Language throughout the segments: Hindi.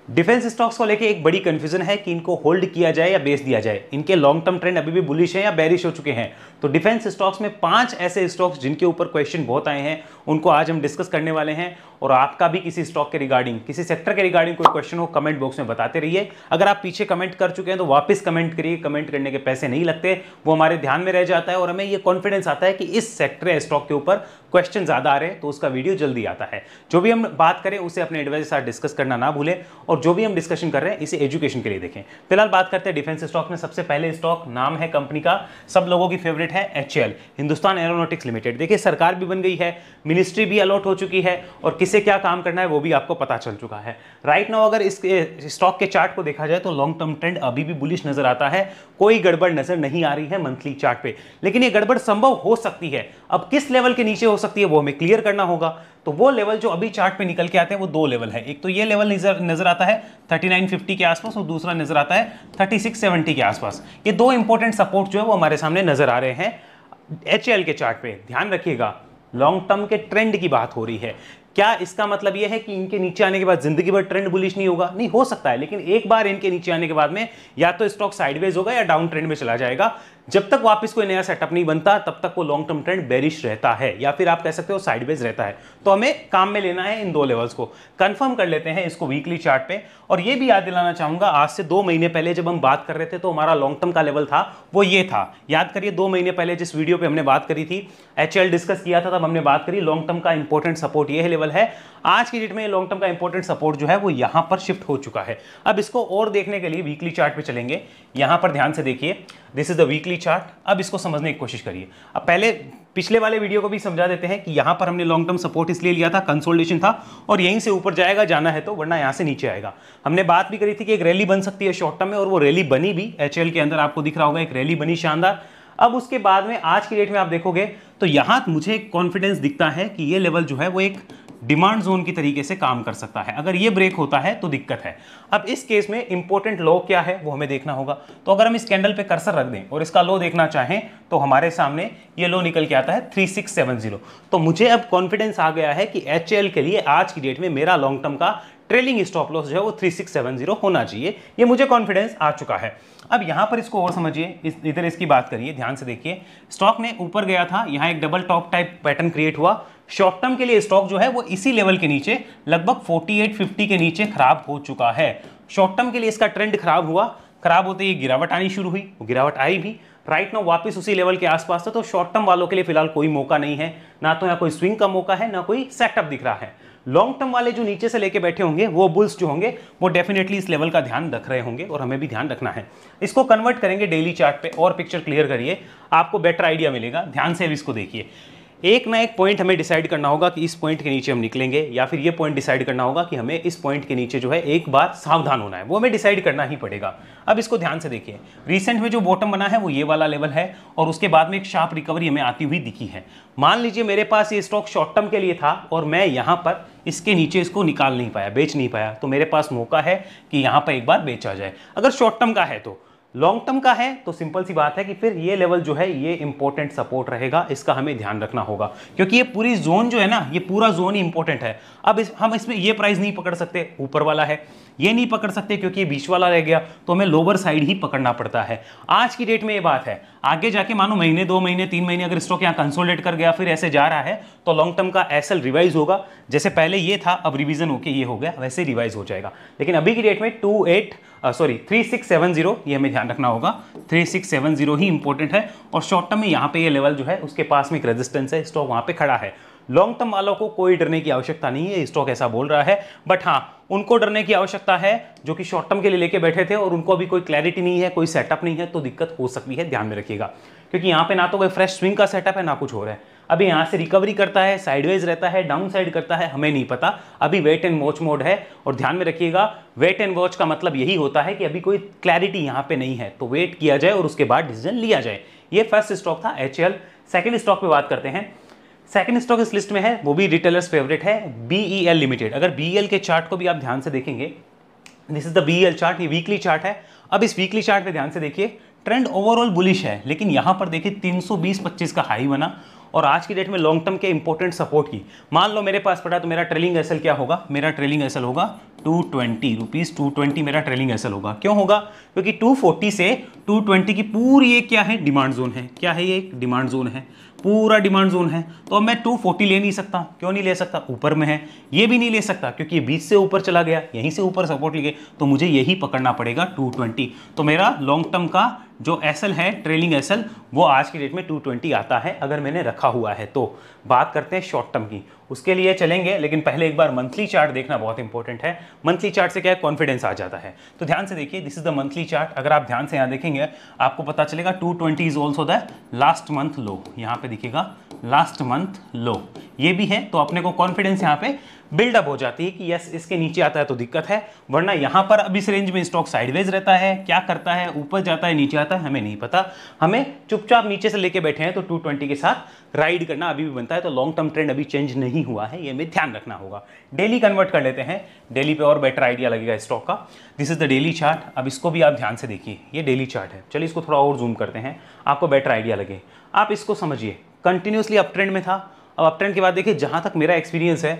डिफेंस स्टॉक्स को लेके एक बड़ी कंफ्यूजन है कि इनको होल्ड किया जाए या बेच दिया जाए। इनके लॉन्ग टर्म ट्रेंड अभी भी बुलिश है या बेरिश हो चुके हैं। तो डिफेंस स्टॉक्स में 5 ऐसे स्टॉक्स जिनके ऊपर क्वेश्चन बहुत आए हैं, उनको आज हम डिस्कस करने वाले हैं। और आपका भी किसी स्टॉक के रिगार्डिंग, किसी सेक्टर के रिगार्डिंग कोई क्वेश्चन हो, कमेंट बॉक्स में बताते रहिए। अगर आप पीछे कमेंट कर चुके हैं तो वापस कमेंट करिए। कमेंट करने के पैसे नहीं लगते, वो हमारे ध्यान में रह जाता है और हमें ये कॉन्फिडेंस आता है कि इस सेक्टर या स्टॉक के ऊपर क्वेश्चन ज्यादा आ रहे हैं तो उसका वीडियो जल्दी आता है। जो भी हम बात करें उसे अपने एडवाइजर के साथ डिस्कस करना ना भूलें, और जो भी हम डिस्कशन कर रहे हैं इसे एजुकेशन के लिए देखें। फिलहाल बात करते हैं डिफेंस स्टॉक में। सबसे पहले स्टॉक, नाम है कंपनी का, सब लोगों की फेवरेट है, HAL, हिंदुस्तान एरोनॉटिक्स लिमिटेड। देखिए सरकार भी बन गई है, मिनिस्ट्री भी अलॉट हो चुकी है और किसे क्या काम करना है वो भी आपको पता चल चुका है। राइट नाउ अगर इस स्टॉक के चार्ट को देखा जाए तो लॉन्ग टर्म ट्रेंड अभी भी बुलिश नजर आता है, कोई गड़बड़ नजर नहीं आ रही है मंथली चार्ट पे। लेकिन ये गड़बड़ संभव हो सकती है। अब किस लेवल के नीचे हो सकती है वो हमें क्लियर करना होगा। तो वो लेवल जो अभी चार्ट पे निकल के आते हैं वो 2 लेवल है। एक तो ये लेवल नजर आता है 3950 के आसपास, और दूसरा नजर आता है 3670 के आसपास। ये 2 इंपॉर्टेंट सपोर्ट जो है वो हमारे सामने नजर आ रहे हैं HAL के चार्ट पे। ध्यान रखिएगा, लॉन्ग टर्म के ट्रेंड की बात हो रही है। क्या इसका मतलब यह है कि इनके नीचे आने के बाद जिंदगी भर ट्रेंड बुलिश नहीं होगा? नहीं, हो सकता है, लेकिन एक बार इनके नीचे आने के बाद में या तो स्टॉक साइडवेज होगा या डाउन ट्रेंड में चला जाएगा। जब तक वापस कोई नया सेटअप नहीं बनता तब तक वो लॉन्ग टर्म ट्रेंड बेरिश रहता है, या फिर आप कह सकते हो साइडवेज रहता है। तो हमें काम में लेना है इन 2 लेवल्स को। कंफर्म कर लेते हैं इसको वीकली चार्ट पे। और ये भी याद दिलाना चाहूंगा, आज से 2 महीने पहले जब हम बात कर रहे थे तो हमारा लॉन्ग टर्म का लेवल था वो ये था। याद करिए 2 महीने पहले जिस वीडियो पे हमने बात करी थी, HAL डिस्कस किया था, तब हमने बात करी लॉन्ग टर्म का इंपॉर्टेंट सपोर्ट ये लेवल है। आज की डेट में लॉन्ग टर्म का इंपॉर्टेंट सपोर्ट जो है वो यहां पर शिफ्ट हो चुका है। अब इसको और देखने के लिए वीकली चार्ट पे चलेंगे। यहां पर ध्यान से देखिए, this is the weekly chart. अब इसको समझने की कोशिश करिए। अब पहले पिछले वाले वीडियो को भी समझा देते हैं कि यहां पर हमने लॉन्ग टर्म सपोर्ट इसलिए लिया था, कंसोलिडेशन था और यहीं से ऊपर जाएगा जाना है तो, वरना यहां से नीचे आएगा। हमने बात भी करी थी कि एक रैली बन सकती है शॉर्ट टर्म में, और वो रैली बनी भी। HAL के अंदर आपको दिख रहा होगा एक रैली बनी शानदार। अब उसके बाद में आज की डेट में आप देखोगे तो यहां मुझे कॉन्फिडेंस दिखता है कि ये लेवल जो है वो एक डिमांड जोन की तरीके से काम कर सकता है। अगर ये ब्रेक होता है तो दिक्कत है। अब इस केस में इंपॉर्टेंट लो क्या है वो हमें देखना होगा। तो अगर हम इस कैंडल पे कर्सर रख दें और इसका लो देखना चाहें तो हमारे सामने ये लो निकल के आता है 3670। तो मुझे अब कॉन्फिडेंस आ गया है कि HAL के लिए आज की डेट में मेरा लॉन्ग टर्म का ट्रेलिंग स्टॉप लॉस जो है वो 3670 होना चाहिए। ये मुझे कॉन्फिडेंस आ चुका है। अब यहां पर इसको और समझिए, इधर इसकी बात करिए, ध्यान से देखिए। स्टॉक ने ऊपर गया था, यहां एक double top type pattern create हुआ। शॉर्ट टर्म के लिए स्टॉक जो है वो इसी लेवल के नीचे, लगभग 4850 के नीचे खराब हो चुका है। शॉर्ट टर्म के लिए इसका ट्रेंड खराब हुआ, खराब होते ही गिरावट आनी शुरू हुई, वो गिरावट आई भी। राइट नाउ वापस उसी लेवल के आसपास था। तो शॉर्ट टर्म वालों के लिए फिलहाल कोई मौका नहीं है, ना तो यहाँ कोई स्विंग का मौका है, ना कोई सेटअप दिख रहा है। लॉन्ग टर्म वाले जो नीचे से लेके बैठे होंगे, वो बुल्स जो होंगे, वो डेफिनेटली इस लेवल का ध्यान रख रहे होंगे और हमें भी ध्यान रखना है। इसको कन्वर्ट करेंगे डेली चार्ट पे और पिक्चर क्लियर करिए, आपको बेटर आइडिया मिलेगा। ध्यान से अब इसको देखिए। एक ना एक पॉइंट हमें डिसाइड करना होगा कि इस पॉइंट के नीचे हम निकलेंगे, या फिर ये पॉइंट डिसाइड करना होगा कि हमें इस पॉइंट के नीचे जो है एक बार सावधान होना है। वो हमें डिसाइड करना ही पड़ेगा। अब इसको ध्यान से देखिए, रिसेंट में जो बॉटम बना है वो ये वाला लेवल है, और उसके बाद में एक शार्प रिकवरी हमें आती हुई दिखी है। मान लीजिए मेरे पास ये स्टॉक शॉर्ट टर्म के लिए था और मैं यहाँ पर इसके नीचे इसको निकाल नहीं पाया, बेच नहीं पाया, तो मेरे पास मौका है कि यहाँ पर एक बार बेचा जाए। अगर शॉर्ट टर्म का है तो, लॉन्ग टर्म का है तो सिंपल सी बात है कि फिर ये लेवल जो है ये इंपॉर्टेंट सपोर्ट रहेगा। इसका हमें ध्यान रखना होगा, क्योंकि ये पूरी जोन जो है ना, ये पूरा जोन ही इंपॉर्टेंट है। अब हम इसमें ये प्राइस नहीं पकड़ सकते, ऊपर वाला है, ये नहीं पकड़ सकते क्योंकि ये बीच वाला रह गया, तो हमें लोअर साइड ही पकड़ना पड़ता है। आज की डेट में ये बात है। आगे जाके मानो महीने, 2 महीने, 3 महीने अगर स्टॉक यहाँ कंसोलिडेट कर गया, फिर ऐसे जा रहा है, तो लॉन्ग टर्म का SL रिवाइज होगा। जैसे पहले ये था, अब रिवीजन होके ये हो गया, वैसे रिवाइज हो जाएगा। लेकिन अभी की डेट में 3670 ये हमें ध्यान रखना होगा। 3670 ही इंपॉर्टेंट है। और शॉर्ट टर्म में यहाँ पे ये लेवल जो है उसके पास में एक रेजिस्टेंस है, स्टॉक वहां पे खड़ा है। लॉन्ग टर्म वालों को कोई डरने की आवश्यकता नहीं है, स्टॉक ऐसा बोल रहा है। बट हाँ, उनको डरने की आवश्यकता है जो कि शॉर्ट टर्म के लिए लेके बैठे थे और उनको अभी कोई क्लैरिटी नहीं है, कोई सेटअप नहीं है, तो दिक्कत हो सकती है। ध्यान में रखिएगा, क्योंकि यहाँ पे ना तो कोई फ्रेश स्विंग का सेटअप है, ना कुछ हो रहा है। अभी यहाँ से रिकवरी करता है, साइडवेज रहता है, डाउन साइड करता है, हमें नहीं पता। अभी वेट एंड वॉच मोड है। और ध्यान में रखिएगा, वेट एंड वॉच का मतलब यही होता है कि अभी कोई क्लैरिटी यहाँ पे नहीं है, तो वेट किया जाए और उसके बाद डिसीजन लिया जाए। ये फर्स्ट स्टॉक था HAL। सेकंड स्टॉक पे बात करते हैं। सेकंड स्टॉक इस लिस्ट में है, वो भी रिटेलर्स फेवरेट है, BEL लिमिटेड। अगर BEL के चार्ट को भी आप ध्यान से देखेंगे, this is the BEL chart, ये वीकली चार्ट है। अब इस वीकली चार्ट पे ध्यान से देखिए, ट्रेंड ओवरऑल बुलिश है, लेकिन यहां पर देखिए 320-25 का हाई बना और आज की डेट में लॉन्ग टर्म के इंपॉर्टेंट सपोर्ट की मान लो मेरे पास पड़ा, तो मेरा ट्रेलिंग एसएल क्या होगा, मेरा ट्रेलिंग एसएल होगा 220 रुपीज़ 220 मेरा ट्रेलिंग एसएल होगा। क्यों होगा? क्योंकि 240 से 220 की पूरी ये क्या है? डिमांड जोन है। क्या है ये? डिमांड जोन है, पूरा डिमांड जोन है। तो अब मैं 240 ले नहीं सकता। क्यों नहीं ले सकता? ऊपर में है। ये भी नहीं ले सकता क्योंकि ये 20 से ऊपर चला गया, यहीं से ऊपर सपोर्ट लेके, तो मुझे यही पकड़ना पड़ेगा 220। तो मेरा लॉन्ग टर्म का जो एसएल है, ट्रेलिंग एसएल, वो आज की डेट में 220 आता है अगर मैंने रखा हुआ है। तो बात करते हैं शॉर्ट टर्म की, उसके लिए चलेंगे, लेकिन पहले एक बार मंथली चार्ट देखना बहुत इंपॉर्टेंट है। मंथली चार्ट से क्या है? कॉन्फिडेंस आ जाता है। तो ध्यान से देखिए, this is the monthly chart. अगर आप ध्यान से यहाँ देखेंगे आपको पता चलेगा 220 is also the last month लो। यहाँ पे दिखेगा लास्ट मंथ लो, ये भी है। तो अपने को कॉन्फिडेंस यहाँ पे बिल्डअप हो जाती है कि यस, इसके नीचे आता है तो दिक्कत है, वरना यहाँ पर अब इस रेंज में स्टॉक साइडवेज रहता है, क्या करता है, ऊपर जाता है, नीचे आता है, हमें नहीं पता। हमें चुपचाप नीचे से लेके बैठे हैं तो 220 के साथ राइड करना अभी भी बनता है। तो लॉन्ग टर्म ट्रेंड अभी चेंज नहीं हुआ है, ये हमें ध्यान रखना होगा। डेली कन्वर्ट कर लेते हैं, डेली पे और बेटर आइडिया लगेगा स्टॉक का। This is the daily chart. अब इसको भी आप ध्यान से देखिए, ये डेली चार्ट है। चलिए इसको थोड़ा और जूम करते हैं, आपको बेटर आइडिया लगे। आप इसको समझिए, कंटिन्यूसली अप ट्रेंड में था। अब अप ट्रेंड के बाद देखिए, जहाँ तक मेरा एक्सपीरियंस है,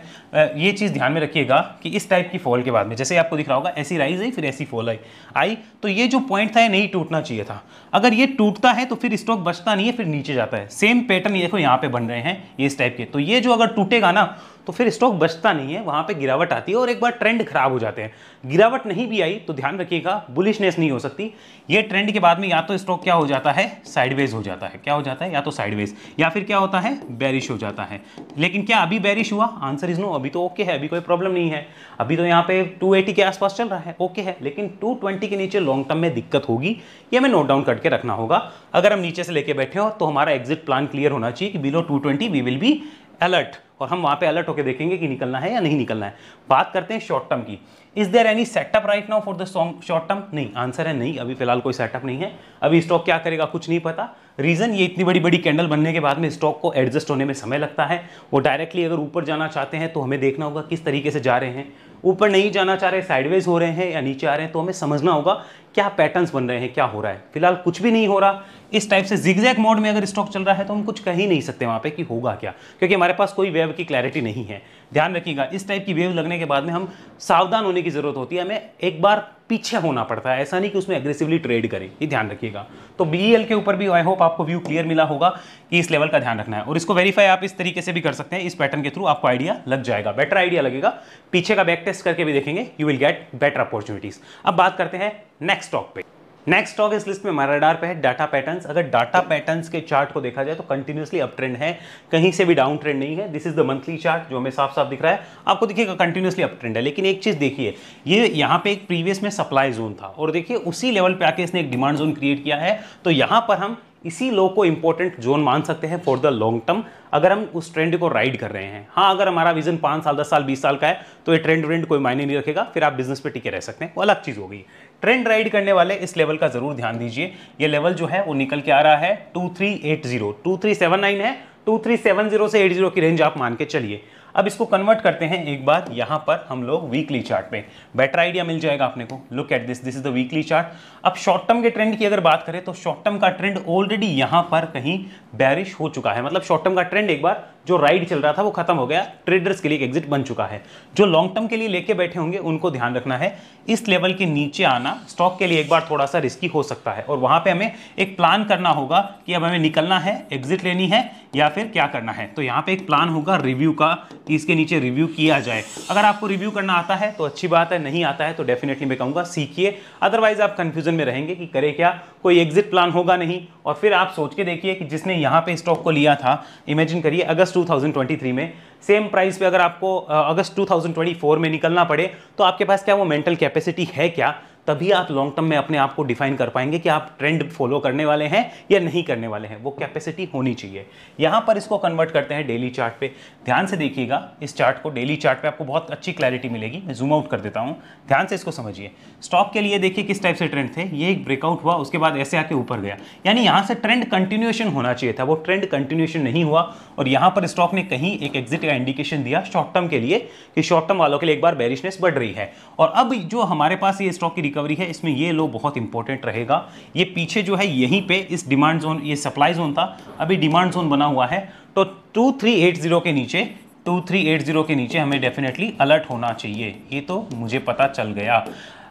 ये चीज़ ध्यान में रखिएगा कि इस टाइप की फॉल के बाद में, जैसे आपको दिख रहा होगा, ऐसी राइज आई फिर ऐसी फॉल आई, तो ये जो पॉइंट था ये नहीं टूटना चाहिए था। अगर ये टूटता है तो फिर स्टॉक बचता नहीं है, फिर नीचे जाता है। सेम पैटर्न ये देखो यहाँ पे बन रहे हैं ये इस टाइप के। तो ये जो अगर टूटेगा ना तो फिर स्टॉक बचता नहीं है, वहाँ पे गिरावट आती है और एक बार ट्रेंड खराब हो जाते हैं। गिरावट नहीं भी आई तो ध्यान रखिएगा, बुलिशनेस नहीं हो सकती। ये ट्रेंड के बाद में या तो स्टॉक क्या हो जाता है? साइडवेज हो जाता है। क्या हो जाता है? या तो साइडवेज, या फिर क्या होता है? बेरिश हो जाता है। लेकिन क्या अभी बेरिश हुआ? Answer is no. अभी तो ओके है, अभी कोई प्रॉब्लम नहीं है। अभी तो यहाँ पे 280 के आसपास चल रहा है, ओके है। लेकिन 220 के नीचे लॉन्ग टर्म में दिक्कत होगी, ये हमें नोट डाउन करके रखना होगा। अगर हम नीचे से लेके बैठे हो तो हमारा एग्जिट प्लान क्लियर होना चाहिए कि below 220 we will be alert, और हम वहाँ पे अलर्ट होकर देखेंगे कि निकलना है या नहीं निकलना है। बात करते हैं शॉर्ट टर्म की। Is there any setup right now for the short term? नहीं, आंसर है नहीं, अभी फिलहाल कोई सेटअप नहीं है। अभी स्टॉक क्या करेगा कुछ नहीं पता। रीजन, ये इतनी बड़ी बड़ी कैंडल बनने के बाद में स्टॉक को एडजस्ट होने में समय लगता है। वो डायरेक्टली अगर ऊपर जाना चाहते हैं तो हमें देखना होगा किस तरीके से जा रहे हैं। ऊपर नहीं जाना चाह रहे, साइडवेज हो रहे हैं या नीचे आ रहे हैं, तो हमें समझना होगा क्या पैटर्न्स बन रहे हैं, क्या हो रहा है। फिलहाल कुछ भी नहीं हो रहा। इस टाइप से जिगजैग मोड में अगर स्टॉक चल रहा है तो हम कुछ कह ही नहीं सकते वहाँ पे कि होगा क्या, क्योंकि हमारे पास कोई वेव की क्लैरिटी नहीं है। ध्यान रखिएगा, इस टाइप की वेव लगने के बाद में हम सावधान होने की जरूरत होती है, हमें एक बार पीछे होना पड़ता है, ऐसा नहीं कि उसमें एग्रेसिवली ट्रेड करें, ये ध्यान रखिएगा। तो बीईएल के ऊपर भी आई होप आपको व्यू क्लियर मिला होगा कि इस लेवल का ध्यान रखना है, और इसको वेरीफाई आप इस तरीके से भी कर सकते हैं, इस पैटर्न के थ्रू आपको आइडिया लग जाएगा, बेटर आइडिया लगेगा। पीछे का बैक टेस्ट करके भी देखेंगे, you will get better opportunities. अब बात करते हैं नेक्स्ट स्टॉक पे। नेक्स्ट स्टॉक इस लिस्ट में हमारा रडार पे है डाटा पैटर्न्स। अगर डाटा पैटर्न्स के चार्ट को देखा जाए तो कंटिन्यूसली अप ट्रेंड है, कहीं से भी डाउन ट्रेंड नहीं है। This is the monthly chart जो हमें साफ साफ दिख रहा है, आपको दिखेगा कंटिन्यूसली अप ट्रेंड है। लेकिन एक चीज देखिए, ये यहाँ पे एक प्रीवियस में सप्लाई जोन था और देखिए उसी लेवल पे आके इसने एक डिमांड जोन क्रिएट किया है। तो यहाँ पर हम इसी लो को इंपॉर्टेंट जोन मान सकते हैं फॉर द लॉन्ग टर्म, अगर हम उस ट्रेंड को राइड कर रहे हैं। हाँ, अगर हमारा विजन 5 साल 10 साल 20 साल का है तो ये ट्रेंड कोई मायने नहीं रखेगा, फिर आप बिजनेस पे टिके रह सकते हैं, वो अलग चीज होगी। ट्रेंड राइड करने वाले इस लेवल का जरूर ध्यान दीजिए। ये लेवल जो है वो निकल के आ रहा है 2380, 2379 है, 2370 से 80 की रेंज आप मान के चलिए। अब इसको कन्वर्ट करते हैं एक बार यहाँ पर हम लोग वीकली चार्ट पे, बेटर आइडिया मिल जाएगा अपने को। Look at this, this is the weekly chart. अब शॉर्ट टर्म के ट्रेंड की अगर बात करें तो शॉर्ट टर्म का ट्रेंड ऑलरेडी यहाँ पर कहीं बेरिश हो चुका है, मतलब शॉर्ट टर्म का ट्रेंड एक बार जो राइड चल रहा था वो खत्म हो गया, ट्रेडर्स के लिए एक एग्जिट बन चुका है। जो लॉन्ग टर्म के लिए लेके बैठे होंगे उनको ध्यान रखना है, इस लेवल के नीचे आना स्टॉक के लिए एक बार थोड़ा सा रिस्की हो सकता है, और वहां पे हमें एक प्लान करना होगा कि अब हमें निकलना है, एग्जिट लेनी है या फिर क्या करना है। तो यहाँ पे एक प्लान होगा रिव्यू का कि इसके नीचे रिव्यू किया जाए। अगर आपको रिव्यू करना आता है तो अच्छी बात है, नहीं आता है तो डेफिनेटली मैं कहूँगा सीखिए, अदरवाइज आप कंफ्यूजन में रहेंगे कि करे क्या, कोई एग्जिट प्लान होगा नहीं। और फिर आप सोच के देखिए कि जिसने यहाँ पे स्टॉक को लिया था, इमेजिन करिए अगस्त 2023 में सेम प्राइस पे अगर आपको अगस्त 2024 में निकलना पड़े तो आपके पास क्या वो मेंटल कैपेसिटी है क्या? तभी आप लॉन्ग टर्म में अपने आप को डिफाइन कर पाएंगे कि आप ट्रेंड फॉलो करने वाले हैं या नहीं करने वाले हैं, वो कैपेसिटी होनी चाहिए। यहां पर इसको कन्वर्ट करते हैं डेली चार्ट पे। ध्यान से देखिएगा इस चार्ट को, डेली चार्ट पे आपको बहुत अच्छी क्लैरिटी मिलेगी। मैं जूम आउट कर देता हूं, ध्यान से इसको समझिए। स्टॉक के लिए देखिए किस टाइप से ट्रेंड थे, ये एक ब्रेकआउट हुआ, उसके बाद ऐसे आके ऊपर गया, यानी यहां से ट्रेंड कंटिन्यूएशन होना चाहिए था, वो ट्रेंड कंटिन्यूएशन नहीं हुआ, और यहां पर स्टॉक ने कहीं एक एग्जिट का इंडिकेशन दिया शॉर्ट टर्म के लिए कि शॉर्ट टर्म वालों के लिए एक बार बेरिशनेस बढ़ रही है। और अब जो हमारे पास ये स्टॉक की रिकवरी है, इसमें ये लो बहुत इंपॉर्टेंट रहेगा। ये पीछे जो है यहीं पे इस डिमांड जोन, ये सप्लाई जोन था, अभी डिमांड जोन बना हुआ है, तो 2380 के नीचे 2380 के नीचे हमें डेफिनेटली अलर्ट होना चाहिए, ये तो मुझे पता चल गया।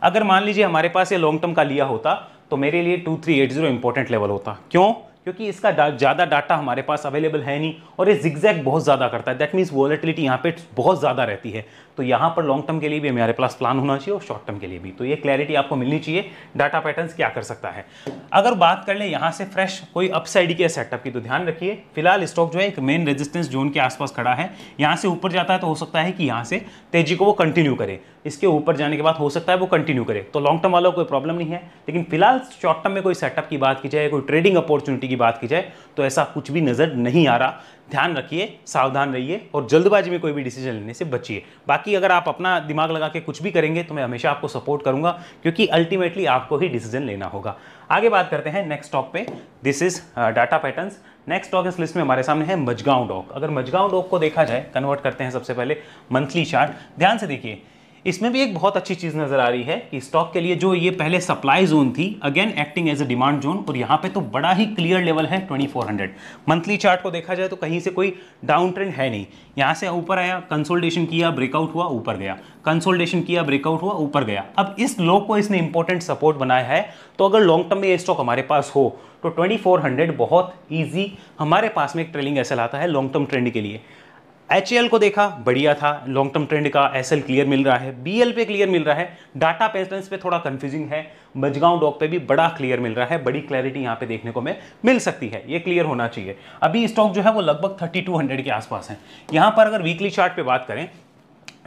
अगर मान लीजिए हमारे पास ये लॉन्ग टर्म का लिया होता तो मेरे लिए 2380 इंपॉर्टेंट लेवल होता। क्यों? क्योंकि इसका ज़्यादा डाटा हमारे पास अवेलेबल है नहीं और ये जिगजैग बहुत ज़्यादा करता है। दैट मीन्स वॉलेटिलिटी यहाँ पे बहुत ज़्यादा रहती है। तो यहाँ पर लॉन्ग टर्म के लिए भी हमारे पास प्लान होना चाहिए और शॉर्ट टर्म के लिए भी। तो ये क्लैरिटी आपको मिलनी चाहिए डाटा पैटर्न्स क्या कर सकता है। अगर बात कर ले यहाँ से फ्रेश कोई अपसाइड के सेटअप की, तो ध्यान रखिए फिलहाल स्टॉक जो है एक मेन रेजिस्टेंस जोन के आसपास खड़ा है। यहाँ से ऊपर जाता है तो हो सकता है कि यहाँ से तेजी को वो कंटिन्यू करे, इसके ऊपर जाने के बाद हो सकता है वो कंटिन्यू करे। तो लॉन्ग टर्म वालों को कोई प्रॉब्लम नहीं है, लेकिन फिलहाल शॉर्ट टर्म में कोई सेटअप की बात की जाए, कोई ट्रेडिंग अपॉर्चुनिटी की बात की जाए तो ऐसा कुछ भी नजर नहीं आ रहा। ध्यान रखिए, सावधान रहिए और जल्दबाजी में कोई भी डिसीजन लेने से बचिए। बाकी अगर आप अपना दिमाग लगा के कुछ भी करेंगे तो मैं हमेशा आपको सपोर्ट करूंगा, क्योंकि अल्टीमेटली आपको ही डिसीजन लेना होगा। आगे बात करते हैं नेक्स्ट स्टॉक पे। This is data patterns. Next stock इस लिस्ट में हमारे सामने है मजगांव डॉक। अगर मजगांव डॉक को देखा जाए, कन्वर्ट करते हैं सबसे पहले मंथली चार्ट। ध्यान से देखिए, इसमें भी एक बहुत अच्छी चीज नजर आ रही है कि स्टॉक के लिए जो ये पहले सप्लाई जोन थी, again acting as a demand zone, और यहाँ पे तो बड़ा ही क्लियर लेवल है 2400। मंथली चार्ट को देखा जाए तो कहीं से कोई डाउन ट्रेंड है नहीं। यहाँ से ऊपर आया, कंसोलिडेशन किया, ब्रेकआउट हुआ, ऊपर गया, कंसोलिडेशन किया, ब्रेकआउट हुआ, ऊपर गया। अब इस लो को इसने इंपॉर्टेंट सपोर्ट बनाया है। तो अगर लॉन्ग टर्म में ये स्टॉक हमारे पास हो तो 2400 बहुत ईजी हमारे पास में एक ट्रेलिंग एसएल आता है लॉन्ग टर्म ट्रेंड के लिए। HL को देखा, बढ़िया था, लॉन्ग टर्म ट्रेंड का SL क्लियर मिल रहा है, BL पे क्लियर मिल रहा है, डाटा पैटर्न्स पे थोड़ा कंफ्यूजिंग है, मजगांव डॉक पे भी बड़ा क्लियर मिल रहा है, बड़ी क्लैरिटी यहाँ पे देखने को मिल सकती है। ये क्लियर होना चाहिए। अभी स्टॉक जो है वो लगभग 3200 के आसपास है। यहाँ पर अगर वीकली चार्ट पे बात करें,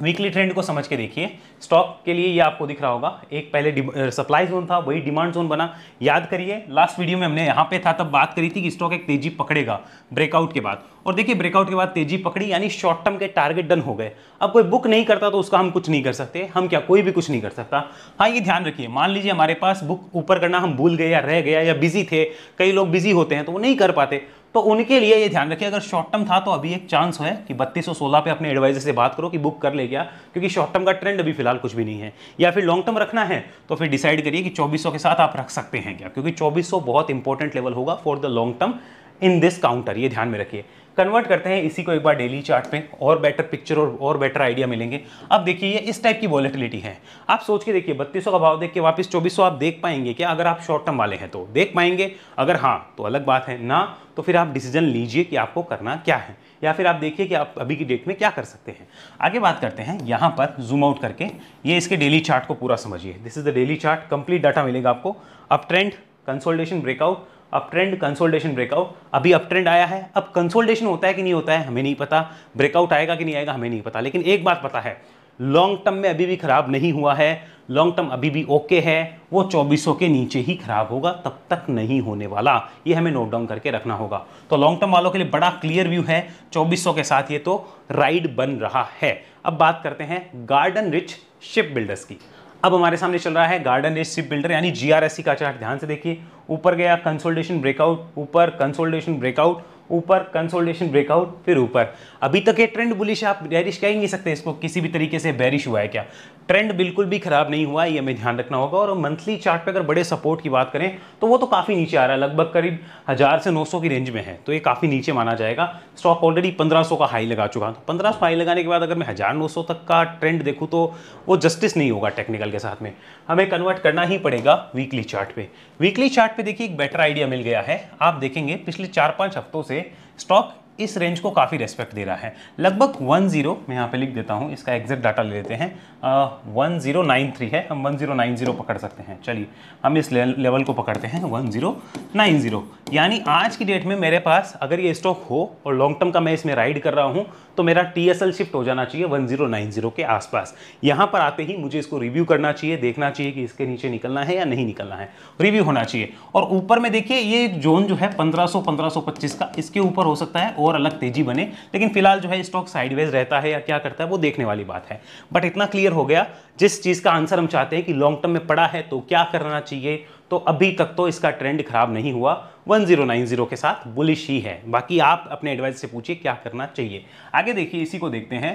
वीकली ट्रेंड को समझ के देखिए, स्टॉक के लिए ये आपको दिख रहा होगा, एक पहले सप्लाई जोन था, वही डिमांड जोन बना। याद करिए लास्ट वीडियो में हमने यहाँ पे था तब बात करी थी कि स्टॉक एक तेजी पकड़ेगा ब्रेकआउट के बाद, और देखिए ब्रेकआउट के बाद तेजी पकड़ी, यानी शॉर्ट टर्म के टारगेट डन हो गए। अब कोई बुक नहीं करता तो उसका हम कुछ नहीं कर सकते, हम क्या, कोई भी कुछ नहीं कर सकता। हाँ, ये ध्यान रखिए, मान लीजिए हमारे पास बुक ऊपर करना हम भूल गए या रह गया या बिजी थे, कई लोग बिजी होते हैं तो वो नहीं कर पाते, तो उनके लिए ये ध्यान रखिए, अगर शॉर्ट टर्म था तो अभी एक चांस है कि 3216 पे अपने एडवाइजर से बात करो कि बुक कर ले गया, क्योंकि शॉर्ट टर्म का ट्रेंड अभी फिलहाल कुछ भी नहीं है। या फिर लॉन्ग टर्म रखना है तो फिर डिसाइड करिए कि 2400 के साथ आप रख सकते हैं क्या, क्योंकि 2400 बहुत इंपॉर्टेंट लेवल होगा for the long term in this counter. ये ध्यान में रखिए। कन्वर्ट करते हैं इसी को एक बार डेली चार्ट पे, और बेटर पिक्चर और बेटर आइडिया मिलेंगे। अब देखिए ये इस टाइप की वॉलेटिलिटी है, आप सोच के देखिए 3200 का भाव देख के वापस 2400 आप देख पाएंगे क्या? अगर आप शॉर्ट टर्म वाले हैं तो देख पाएंगे, अगर हाँ तो अलग बात है, ना तो फिर आप डिसीजन लीजिए कि आपको करना क्या है, या फिर आप देखिए कि आप अभी की डेट में क्या कर सकते हैं। आगे बात करते हैं, यहाँ पर जूम आउट करके ये इसके डेली चार्ट को पूरा समझिए। This is the daily chart, complete data मिलेगा आपको। Up trend, consolidation, breakout, up trend, consolidation, breakout. अभी अप ट्रेंड आया है, अब कंसोलिडेशन होता है कि नहीं होता है हमें नहीं पता, ब्रेकआउट आएगा कि नहीं आएगा हमें नहीं पता, लेकिन एक बात पता है, लॉन्ग टर्म में अभी भी खराब नहीं हुआ है, लॉन्ग टर्म अभी भी ओके है, वो 2400 के नीचे ही खराब होगा, तब तक नहीं होने वाला, ये हमें नोट डाउन करके रखना होगा। तो लॉन्ग टर्म वालों के लिए बड़ा क्लियर व्यू है, 2400 के साथ ये तो राइड बन रहा है। अब बात करते हैं गार्डन रिच शिप बिल्डर्स की। अब हमारे सामने चल रहा है गार्डन रिच शिप बिल्डर यानी GRSC का चार्ट। ध्यान से देखिए, ऊपर गया, कंसोलिडेशन, ब्रेकआउट, ऊपर, कंसोलिडेशन, ब्रेकआउट, ऊपर, कंसोलिडेशन, ब्रेकआउट, फिर ऊपर। अभी तक ये ट्रेंड बुलिश है, आप बेरिश कह ही नहीं सकते इसको, किसी भी तरीके से बेरिश हुआ है क्या? ट्रेंड बिल्कुल भी खराब नहीं हुआ है, ये हमें ध्यान रखना होगा। और मंथली चार्ट पे अगर बड़े सपोर्ट की बात करें तो वो तो काफ़ी नीचे आ रहा है, लगभग करीब 1000 से 900 की रेंज में है, तो ये काफ़ी नीचे माना जाएगा। स्टॉक ऑलरेडी 1500 का हाई लगा चुका, तो 1500 हाई लगाने के बाद अगर मैं 1900 तक का ट्रेंड देखूँ तो वो जस्टिस नहीं होगा टेक्निकल के साथ में, हमें कन्वर्ट करना ही पड़ेगा वीकली चार्ट पे। वीकली चार्ट पे देखिए एक बेटर आइडिया मिल गया है, आप देखेंगे पिछले 4-5 हफ्तों से स्टॉक इस रेंज को काफ़ी रेस्पेक्ट दे रहा है, लगभग 10, मैं यहाँ पे लिख देता हूँ, इसका एग्जैक्ट डाटा ले लेते हैं, 1093 है, हम 1090 पकड़ सकते हैं। चलिए हम इस लेवल को पकड़ते हैं 1090, यानी आज की डेट में मेरे पास अगर ये स्टॉक हो और लॉन्ग टर्म का मैं इसमें राइड कर रहा हूँ तो मेरा TSL शिफ्ट हो जाना चाहिए 1090 के आसपास। यहाँ पर आते ही मुझे इसको रिव्यू करना चाहिए, देखना चाहिए कि इसके नीचे निकलना है या नहीं निकलना है, रिव्यू होना चाहिए। और ऊपर में देखिए ये जोन जो है 1500-1525 का, इसके ऊपर हो सकता है और अलग तेजी बने, लेकिन फिलहाल जो है स्टॉक साइडवेज रहता है या क्या करता है वो देखने वाली बात है। बट इतना क्लियर हो गया, जिस चीज का आंसर हम चाहते हैं कि लॉन्ग टर्म में पड़ा है तो क्या करना चाहिए, तो अभी तक तो इसका ट्रेंड खराब नहीं हुआ, 1090 के साथ बुलिश ही है। बाकी आप अपने एडवाइस से पूछिए क्या करना चाहिए। आगे देखिए, इसी को देखते हैं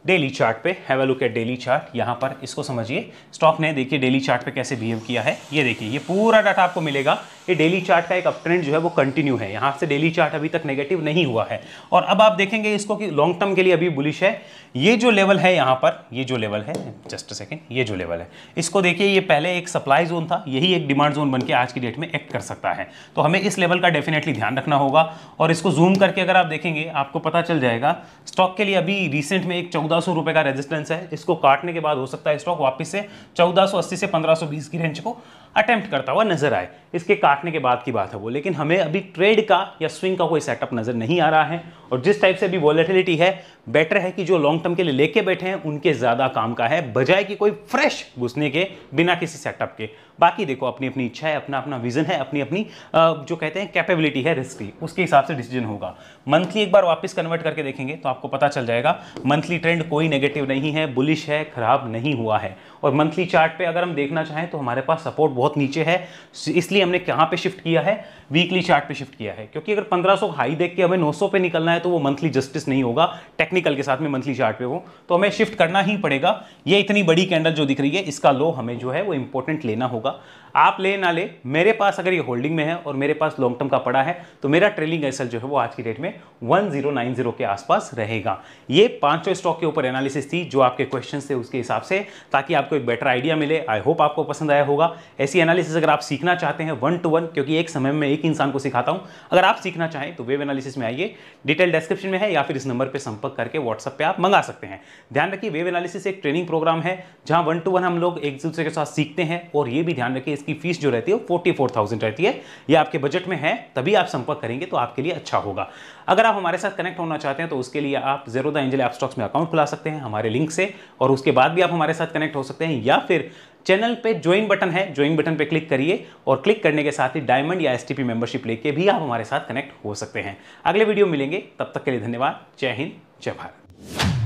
डेली चार्ट पे have a look at daily chart. यहाँ पर इसको समझिए, स्टॉक ने देखिए डेली चार्ट पे कैसे बिहेव किया है। ये देखिए, ये पूरा डाटा आपको मिलेगा। ये डेली चार्ट का एक अप ट्रेंड जो है वो कंटिन्यू है। यहाँ से डेली चार्ट अभी तक नेगेटिव नहीं हुआ है। और अब आप देखेंगे इसको कि लॉन्ग टर्म के लिए अभी बुलिश है। ये जो लेवल है यहाँ पर, ये जो लेवल है, जस्ट अ सेकेंड, ये जो लेवल है इसको देखिए, ये पहले एक सप्लाई जोन था, यही एक डिमांड जोन बन के आज की डेट में एक्ट कर सकता है। तो हमें इस लेवल का डेफिनेटली ध्यान रखना होगा। और इसको जूम करके अगर आप देखेंगे आपको पता चल जाएगा स्टॉक के लिए अभी रिसेंट में एक 1400 रुपए का रेजिस्टेंस है। इसको काटने के बाद हो सकता है स्टॉक वापस से 1480 से 1520 की रेंज को अटेम्प्ट करता हुआ नजर आए। इसके काटने के बाद की बात है वो, लेकिन हमें अभी ट्रेड का या स्विंग का कोई सेटअप नजर नहीं आ रहा है। और जिस टाइप से अभी वॉलेटिलिटी है, बेटर है कि जो लॉन्ग टर्म के लिए लेके बैठे हैं उनके ज्यादा काम का है, बजाय कि कोई फ्रेश घुसने के बिना किसी सेटअप के। बाकी देखो, अपनी अपनी इच्छा है, अपना अपना विजन है, अपनी अपनी जो कहते हैं कैपेबिलिटी है रिस्क की, उसके हिसाब से डिसीजन होगा। मंथली एक बार वापस कन्वर्ट करके देखेंगे तो आपको पता चल जाएगा मंथली ट्रेंड कोई नेगेटिव नहीं है, बुलिश है, खराब नहीं हुआ है। और मंथली चार्ट पे अगर हम देखना चाहें तो हमारे पास सपोर्ट बहुत नीचे है, इसलिए हमने कहां पे शिफ्ट किया है, वीकली चार्ट पे शिफ्ट किया है। क्योंकि अगर 1500 हाई देख के हमें 900 पे निकलना है तो वो मंथली जस्टिस नहीं होगा टेक्निकल के साथ में मंथली चार्ट पे हो, तो हमें शिफ्ट करना ही पड़ेगा। ये इतनी बड़ी कैंडल जो दिख रही है, इसका लो हमें जो है वो इंपॉर्टेंट लेना होगा। आप ले ना ले, मेरे पास अगर ये होल्डिंग में है और मेरे पास लॉन्ग टर्म का पड़ा है तो मेरा ट्रेलिंग एसएल जो है वो आज की डेट में 1090 के आसपास रहेगा। ये 500 स्टॉक के ऊपर एनालिसिस थी, जो आपके क्वेश्चन थे उसके हिसाब से, ताकि आपको एक बेटर आइडिया मिले। आई होप आपको पसंद आया होगा। ऐसी एनालिसिस अगर आप सीखना चाहते हैं 1 to 1, क्योंकि एक समय में एक इंसान को सिखाता हूं, अगर आप सीखना चाहें तो वेव एनालिसिस में आइए, डिटेल डिस्क्रिप्शन में है, या फिर इस नंबर पर संपर्क करके व्हाट्सएप पे आप मंगा सकते हैं। ध्यान रखिए, वेव एनालिसिस एक ट्रेनिंग प्रोग्राम है जहां 1 to 1 हम लोग एक दूसरे के साथ सीखते हैं। और ये भी ध्यान रखिए, इसकी फीस जो रहती है 44,000 रहती है। ये आपके बजट में है, तभी आप संपर्क करेंगे तो आपके लिए अच्छा होगा। अगर आप हमारे साथ कनेक्ट होना चाहते हैं तो उसके लिए आप ज़ेरो द एंजल ऐप स्टॉक्स में अकाउंट खुला सकते हैं हमारे लिंक से, और उसके बाद भी आप हमारे साथ कनेक्ट हो सकते हैं। या फिर चैनल पे ज्वाइन बटन है, ज्वाइन बटन पे क्लिक करिए, और क्लिक करने के साथ ही डायमंड या एसटीपी मेंबरशिप लेके भी आप हमारे साथ कनेक्ट हो सकते हैं। अगले वीडियो मिलेंगे, तब तक के लिए धन्यवाद। जय हिंद, जय भारत।